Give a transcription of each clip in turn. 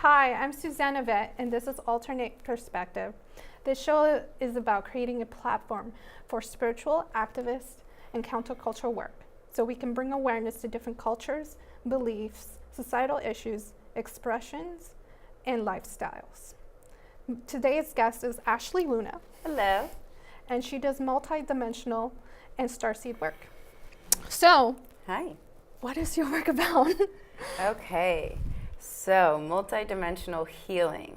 Hi, I'm Susanna Vett, and this is Alternate Perspective. This show is about creating a platform for spiritual, activist, and countercultural work, so we can bring awareness to different cultures, beliefs, societal issues, expressions, and lifestyles. Today's guest is Ashley Luna. Hello. And she does multi-dimensional and starseed work. So, Hi. what is your work about? Okay, so multi-dimensional healing.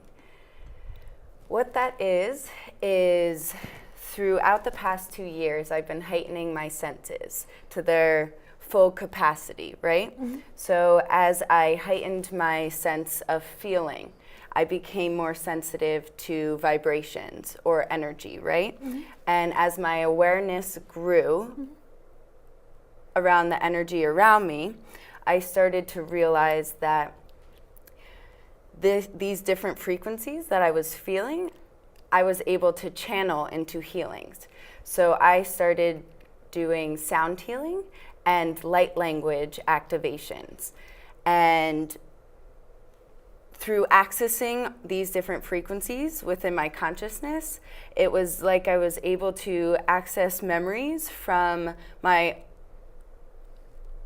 What that is throughout the past 2 years, I've been heightening my senses to their full capacity, right? Mm-hmm. So as I heightened my sense of feeling, I became more sensitive to vibrations or energy, right? Mm-hmm. And as my awareness grew around the energy around me, I started to realize that these different frequencies that I was feeling, I was able to channel into healings. So I started doing sound healing and light language activations. And through accessing these different frequencies within my consciousness, it was like I was able to access memories from my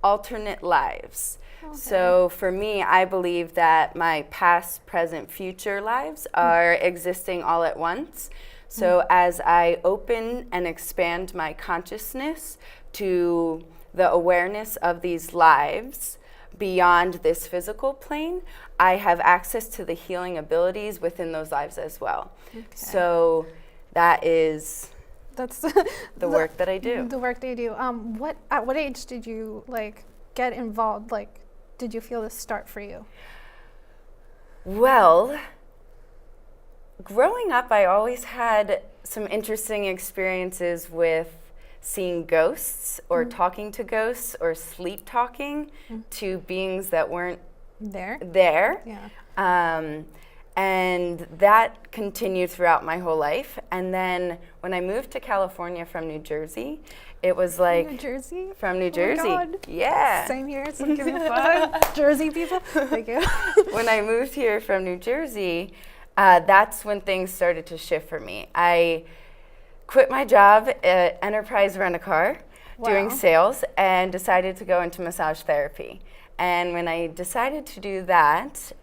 alternate lives. Okay. So for me, I believe that my past, present, future lives are existing all at once. So as I open and expand my consciousness to the awareness of these lives beyond this physical plane, I have access to the healing abilities within those lives as well. Okay. So that's the work that I do. The work that you do. At what age did you get involved? Did you feel this start for you? Well, growing up, I always had some interesting experiences with seeing ghosts or talking to ghosts or sleep talking to beings that weren't there. Yeah. And that continued throughout my whole life. And then when I moved to California from New Jersey, it was like... New Jersey? From New Jersey. Oh my God. Yeah. Same here. So give me 5 Jersey people. Thank you. When I moved here from New Jersey, that's when things started to shift for me. I quit my job at Enterprise Rent-A-Car doing sales and decided to go into massage therapy. And when I decided to do that,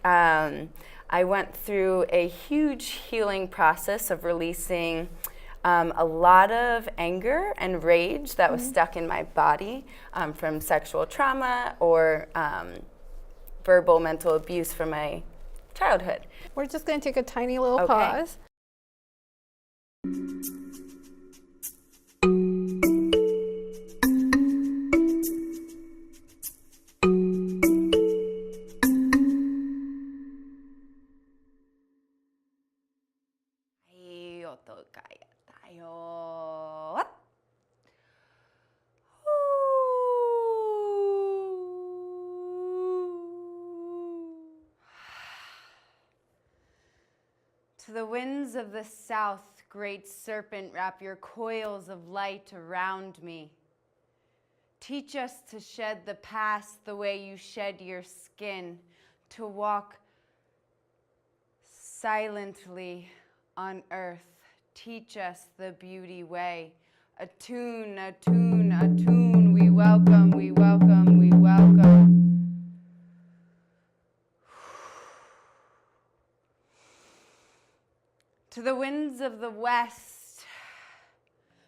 I went through a huge healing process of releasing a lot of anger and rage that was stuck in my body from sexual trauma or verbal mental abuse from my childhood. We're just going to take a tiny little pause. To the winds of the south, great serpent, wrap your coils of light around me. Teach us to shed the past the way you shed your skin, to walk silently on earth. Teach us the beauty way. Attune, attune, attune. We welcome, we welcome, we welcome. To the winds of the west,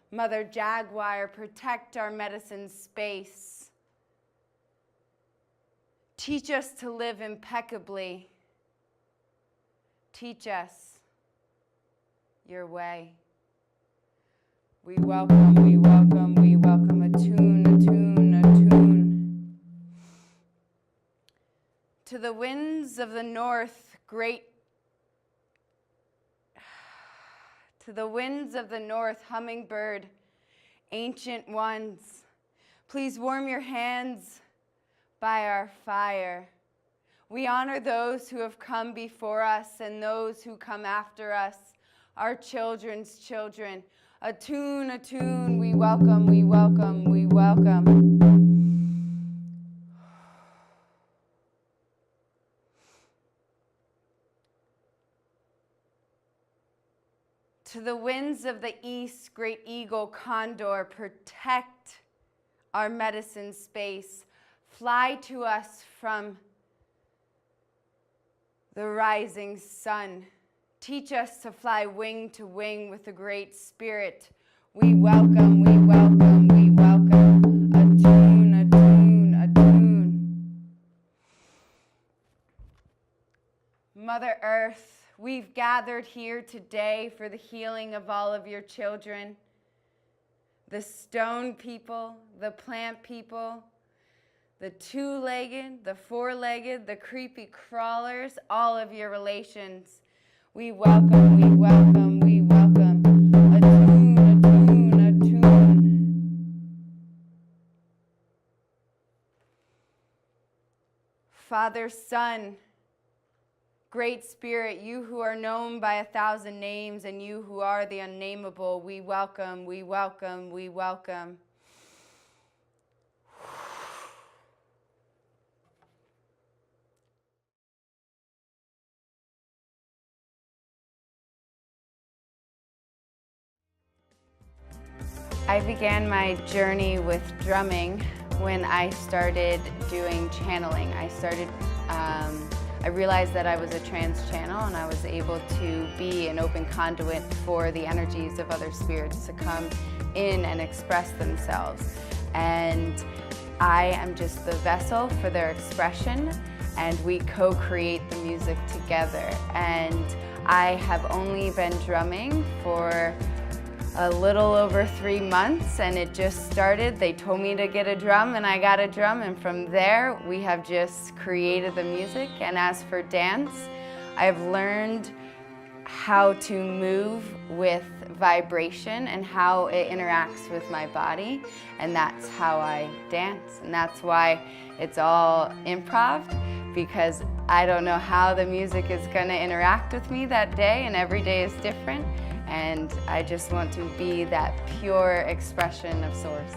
Mother Jaguar, protect our medicine space. Teach us to live impeccably. Teach us your way. We welcome, we welcome, we welcome. Attune, attune, attune. To the winds of the north, to the winds of the north, hummingbird, ancient ones, please warm your hands by our fire. We honor those who have come before us and those who come after us, our children's children. Attune, attune, we welcome, we welcome, we welcome. To the winds of the east, great eagle, condor, protect our medicine space. Fly to us from the rising sun. Teach us to fly wing to wing with the great spirit. We welcome, we welcome, we welcome. Attune, attune, attune. Mother Earth, we've gathered here today for the healing of all of your children. The stone people, the plant people, the two-legged, the four-legged, the creepy crawlers, all of your relations. We welcome, we welcome, we welcome. Attune, attune, attune. Father, Son, Great Spirit, you who are known by 1,000 names and you who are the unnameable, we welcome, we welcome, we welcome. I began my journey with drumming when I started doing channeling. I realized that I was a trance channel and I was able to be an open conduit for the energies of other spirits to come in and express themselves. And I am just the vessel for their expression, and we co-create the music together. And I have only been drumming for a little over 3 months, and it just started. They told me to get a drum and I got a drum, and from there we have just created the music. And as for dance, I've learned how to move with vibration and how it interacts with my body, and that's how I dance. And that's why it's all improv, because I don't know how the music is going to interact with me that day, and every day is different. And I just want to be that pure expression of Source.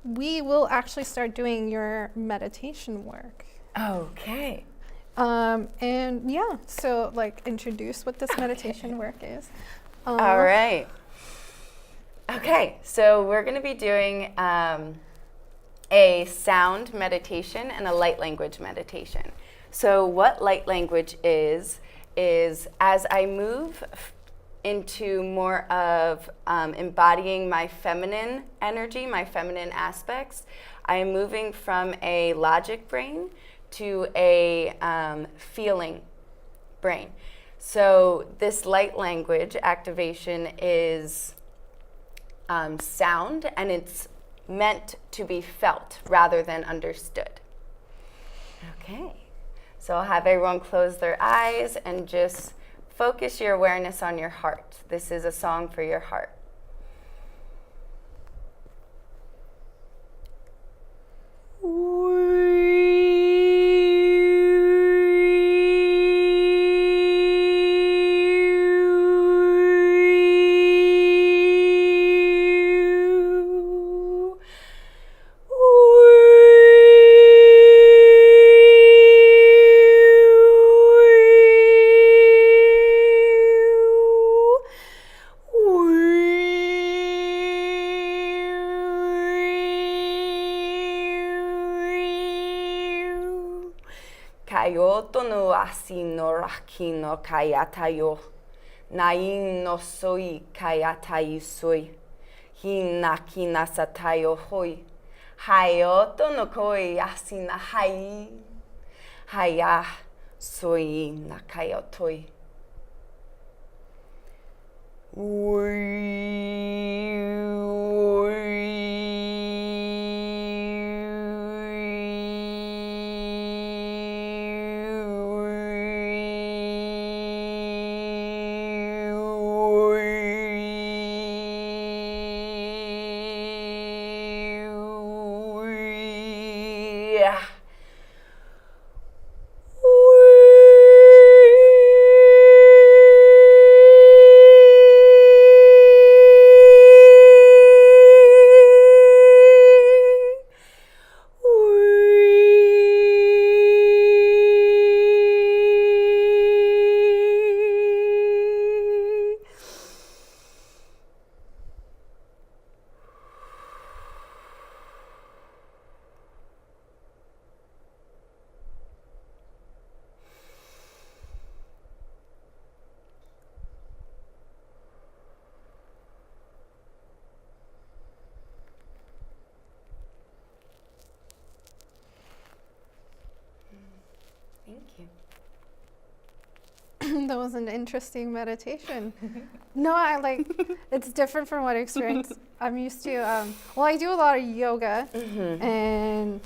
We will actually start doing your meditation work. Okay. And yeah, so like introduce what this meditation work is. All right. Okay, so we're going to be doing a sound meditation and a light language meditation. So what light language is as I move into more of embodying my feminine energy, my feminine aspects, I am moving from a logic brain to a feeling brain. So this light language activation is sound, and it's meant to be felt rather than understood. Okay, so I'll have everyone close their eyes and just focus your awareness on your heart. This is a song for your heart. Kayoto no asi no raki no kayatayo. Nain no soi kayatai soi. Hinaki nasatayo hoi. Hayoto no koi asi na hai. Haya soi na kayotoi. Thank you. That was an interesting meditation. No, it's different from what I experienced. I'm used to, I do a lot of yoga, and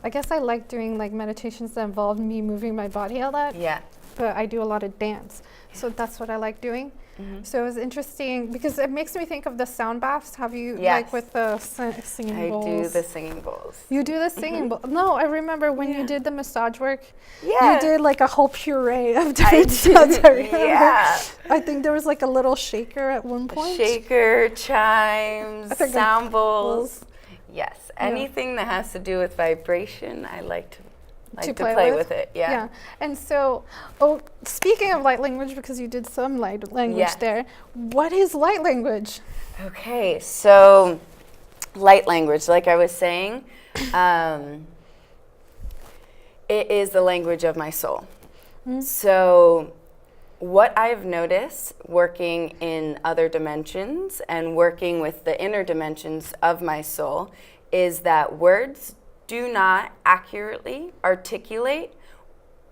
I guess I like doing like meditations that involve me moving my body a lot. Yeah. But I do a lot of dance, so that's what I like doing. So it was interesting because it makes me think of the sound baths. Have you, like with the singing bowls? I do the singing bowls. You do the singing bowl? No, I remember when you did the massage work. Yeah. You did like a whole puree of different sounds. I remember. Yeah. I think there was like a little shaker at one point. Shaker, chimes, sound bowls. Yes, anything that has to do with vibration, I like to play with it. Yeah. And so, speaking of light language, because you did some light language there, what is light language? Okay, so light language, like I was saying, it is the language of my soul. So what I've noticed working in other dimensions and working with the inner dimensions of my soul is that words do not accurately articulate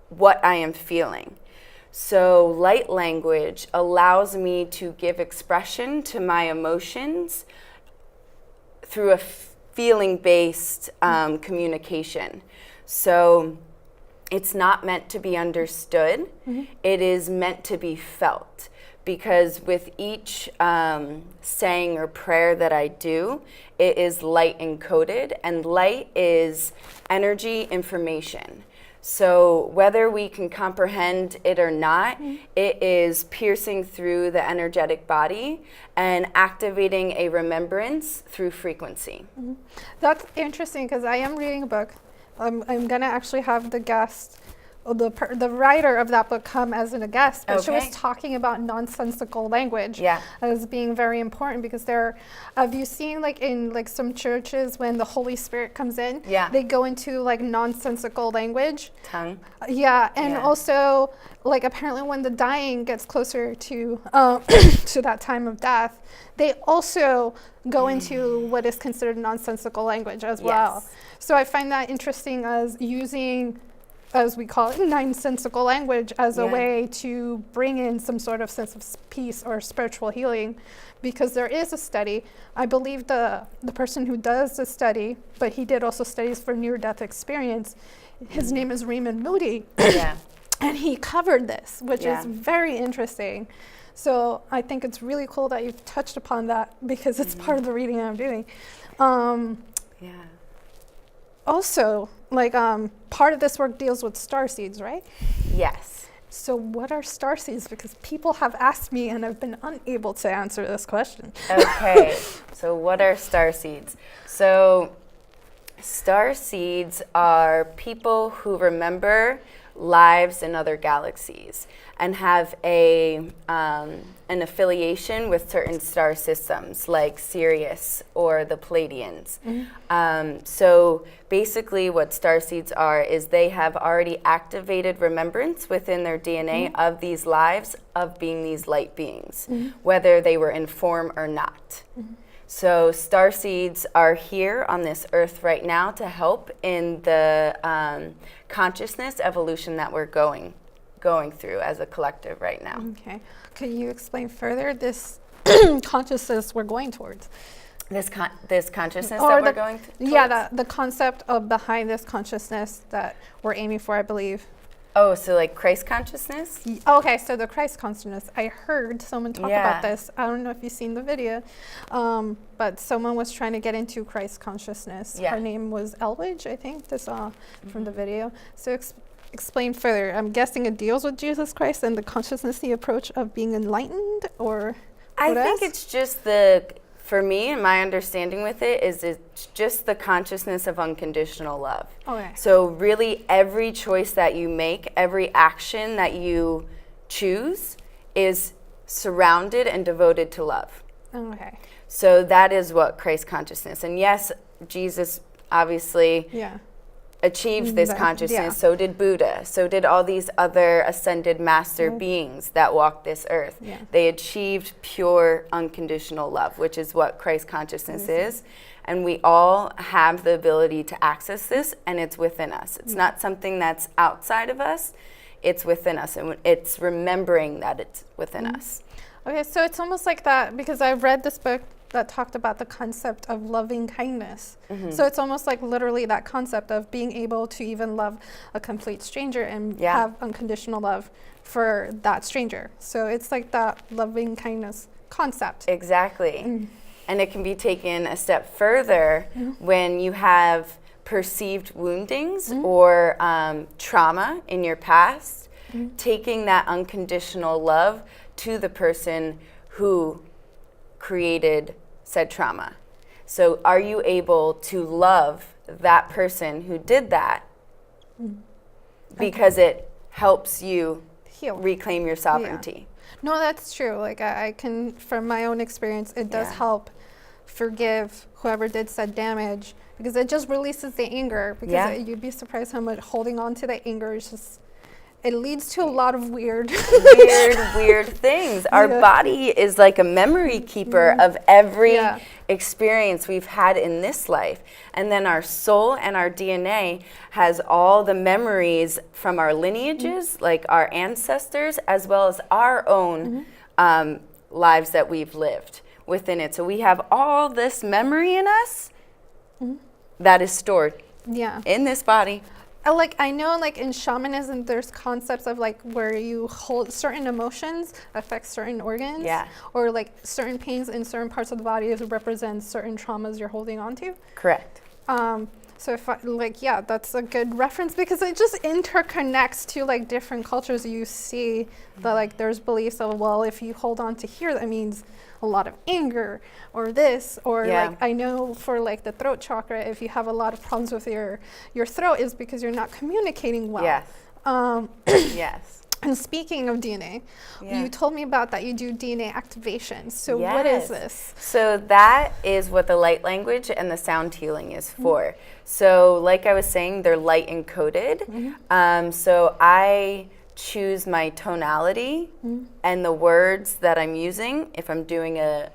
what I am feeling. So light language allows me to give expression to my emotions through a feeling-based communication. So it's not meant to be understood. It is meant to be felt. Because with each saying or prayer that I do, it is light encoded, and light is energy information. So whether we can comprehend it or not, it is piercing through the energetic body and activating a remembrance through frequency. That's interesting because I am reading a book. I'm going to actually have the guest the writer of that book come as a guest, but she was Okay. talking about nonsensical language as being very important, because have you seen like in like some churches when the Holy Spirit comes in, they go into like nonsensical language. Tongue. And also like apparently when the dying gets closer to to that time of death, they also go into what is considered nonsensical language as well. So I find that interesting as using, as we call it, nonsensical language as a way to bring in some sort of sense of peace or spiritual healing, because there is a study. I believe the person who does the study, but he did also studies for near-death experience. His name is Raymond Moody. And he covered this, which is very interesting. So I think it's really cool that you've touched upon that, because it's part of the reading I'm doing. Also, like part of this work deals with starseeds, right? Yes. So what are starseeds? Because people have asked me and I've been unable to answer this question. Okay, so what are starseeds? So starseeds are people who remember lives in other galaxies and have an affiliation with certain star systems like Sirius or the Pleiadians. So basically what starseeds are is they have already activated remembrance within their DNA of these lives of being these light beings, whether they were in form or not. So starseeds are here on this earth right now to help in the consciousness evolution that we're going through as a collective right now. Okay. Can you explain further this consciousness we're going towards? This consciousness that we're going towards? Yeah, the concept of behind this consciousness that we're aiming for, I believe. Oh, so like Christ consciousness? Okay, so the Christ consciousness. I heard someone talk about this. I don't know if you've seen the video, but someone was trying to get into Christ consciousness. Her name was Elwidge, I think, from the video. So explain further. I'm guessing it deals with Jesus Christ and the consciousness, the approach of being enlightened, or I think it's just for me and my understanding with it is it's just the consciousness of unconditional love. Okay. So really every choice that you make, every action that you choose is surrounded and devoted to love. Okay. So that is what Christ consciousness. And yes, Jesus obviously achieved this consciousness. So did Buddha. So did all these other ascended master beings that walked this earth. They achieved pure unconditional love, which is what Christ consciousness is. And we all have the ability to access this, and it's within us. It's not something that's outside of us. It's within us, and it's remembering that it's within us. Okay, so it's almost like that, because I've read this book that talked about the concept of loving kindness. So it's almost like literally that concept of being able to even love a complete stranger and have unconditional love for that stranger. So it's like that loving kindness concept. Exactly. And it can be taken a step further when you have perceived woundings or trauma in your past, taking that unconditional love to the person who created said trauma. So are you able to love that person who did that because it helps you Heal. reclaim your sovereignty? No, that's true. Like I can, from my own experience, it does help forgive whoever did said damage, because it just releases the anger, because you'd be surprised how much holding on to the anger is just, it leads to a lot of weird things. Our body is like a memory keeper of every experience we've had in this life. And then our soul and our DNA has all the memories from our lineages, like our ancestors, as well as our own lives that we've lived within it. So we have all this memory in us that is stored in this body. I know like in shamanism there's concepts of like where you hold certain emotions affect certain organs, or like certain pains in certain parts of the body represent certain traumas you're holding on to. Correct. So if that's a good reference, because it just interconnects to like different cultures. You see that like there's beliefs of, well, if you hold on to here, that means a lot of anger or this, or like I know for like the throat chakra, if you have a lot of problems with your throat, is because you're not communicating well. Yes. And speaking of DNA, Yeah. you told me about that you do DNA activation. So what is Yes. this? So that is what the light language and the sound healing is for. So like I was saying, they're light encoded. So I choose my tonality and the words that I'm using if I'm doing a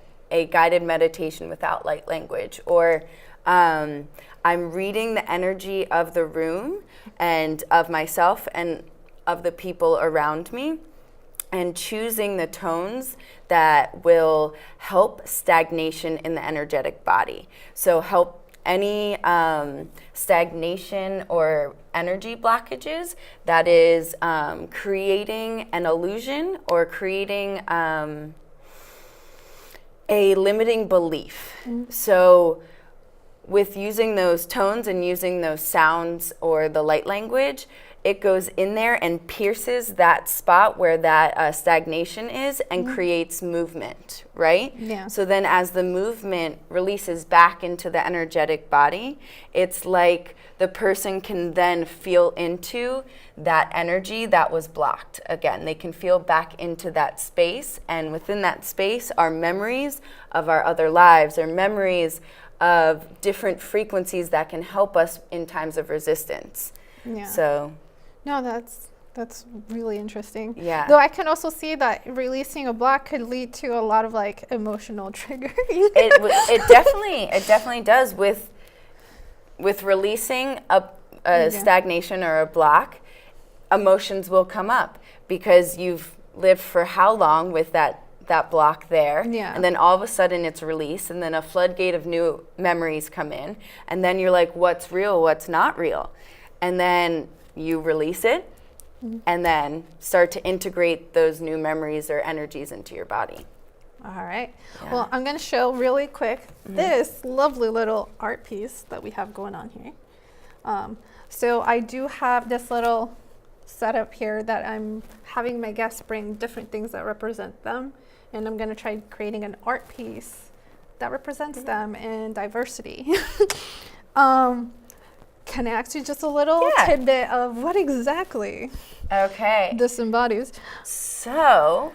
guided meditation without light language, or I'm reading the energy of the room and of myself and of the people around me, and choosing the tones that will help stagnation in the energetic body. So help any stagnation or energy blockages that is creating an illusion or creating a limiting belief. So with using those tones and using those sounds or the light language, it goes in there and pierces that spot where that stagnation is and creates movement, right? Yeah. So then as the movement releases back into the energetic body, it's like the person can then feel into that energy that was blocked. Again, they can feel back into that space, and within that space are memories of our other lives, or memories of different frequencies that can help us in times of resistance. Yeah. So No, that's really interesting. Yeah. Though I can also see that releasing a block could lead to a lot of like emotional triggering. it definitely does. With releasing a stagnation or a block, emotions will come up because you've lived for how long with that block there, and then all of a sudden it's released, and then a floodgate of new memories come in, and then you're like, what's real, what's not real? And then you release it, and then start to integrate those new memories or energies into your body. All right. Yeah. Well, I'm going to show really quick this lovely little art piece that we have going on here. So I do have this little setup here that I'm having my guests bring different things that represent them, and I'm going to try creating an art piece that represents them in diversity. Can I ask you just a little tidbit of what exactly this embodies? So,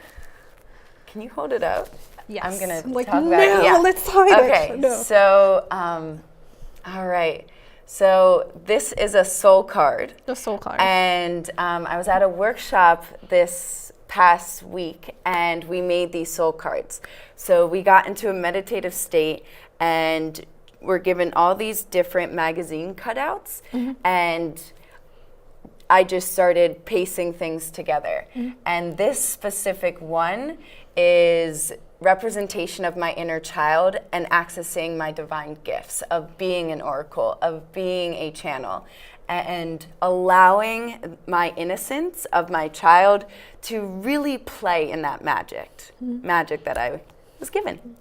can you hold it up? Yes. I'm going to like, talk about it. Yeah. Let's hide it. Okay, No. so, all right. So this is a soul card. The soul card. And I was at a workshop this past week, and we made these soul cards. So we got into a meditative state, and we're given all these different magazine cutouts, and I just started pacing things together. And this specific one is representation of my inner child and accessing my divine gifts of being an oracle, of being a channel, and allowing my innocence of my child to really play in that magic that I was given.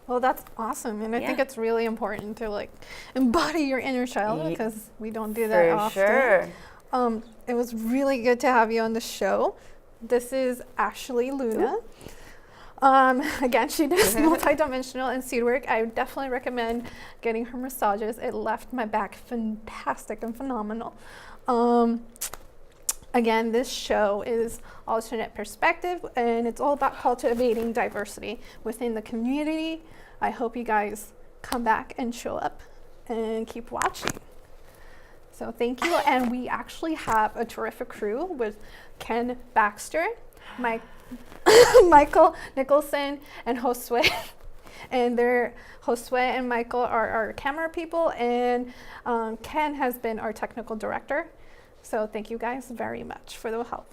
Well, that's awesome, and I think it's really important to like embody your inner child because we don't do that often. Sure. It was really good to have you on the show. This is Ashley Luna. Again, she does multi-dimensional and seed work. I would definitely recommend getting her massages. It left my back fantastic and phenomenal. Again, this show is alternate perspective, and it's all about cultivating diversity within the community. I hope you guys come back and show up and keep watching. So thank you. And we actually have a terrific crew with Ken Baxter, Michael Nicholson, and Josue. And Josue and Michael are our camera people, and Ken has been our technical director. So thank you guys very much for the help.